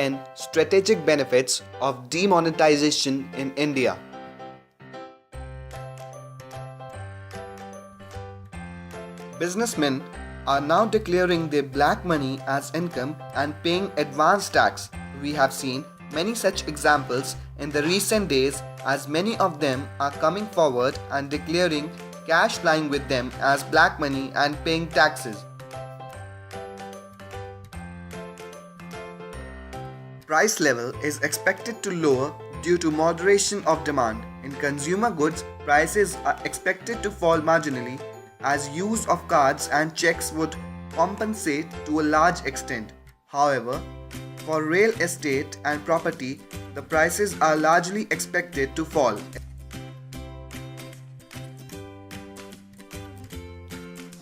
10 strategic benefits of demonetization in India. Businessmen are now declaring their black money as income and paying advance tax. We have seen many such examples in the recent days, as many of them are coming forward and declaring cash lying with them as black money and paying taxes. Price level is expected to lower due to moderation of demand. In consumer goods, prices are expected to fall marginally, as use of cards and checks would compensate to a large extent. However, for real estate and property, the prices are largely expected to fall.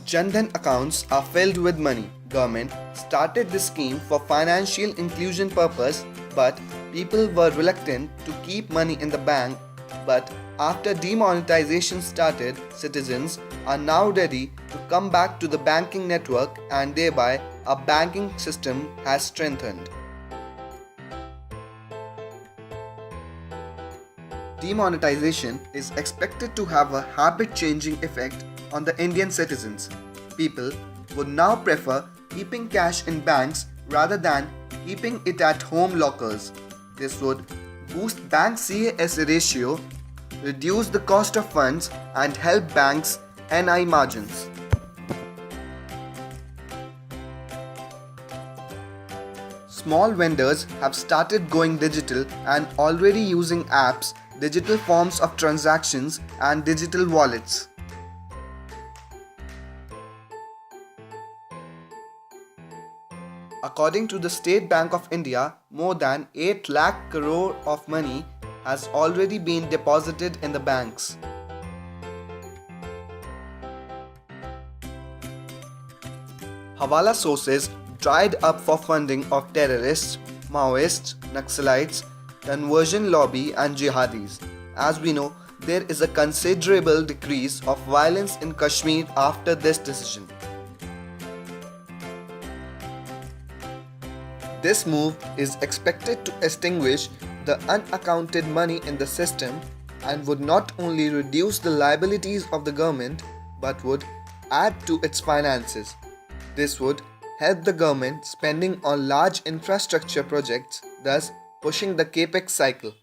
Jan Dhan accounts are filled with money. Government started this scheme for financial inclusion purpose, but people were reluctant to keep money in the bank. But after demonetization started, citizens are now ready to come back to the banking network, and thereby our banking system has strengthened. Demonetization is expected to have a habit-changing effect on the Indian citizens. People would now prefer keeping cash in banks rather than keeping it at home lockers. This would boost bank CAS ratio, reduce the cost of funds, and help banks' NI margins. Small vendors have started going digital and already using apps, digital forms of transactions, and digital wallets. According to the State Bank of India, more than 8 lakh crore of money has already been deposited in the banks. Hawala sources dried up for funding of terrorists, Maoists, Naxalites, conversion lobby and jihadis. As we know, there is a considerable decrease of violence in Kashmir after this decision. This move is expected to extinguish the unaccounted money in the system and would not only reduce the liabilities of the government but would add to its finances. This would help the government spending on large infrastructure projects, thus pushing the capex cycle.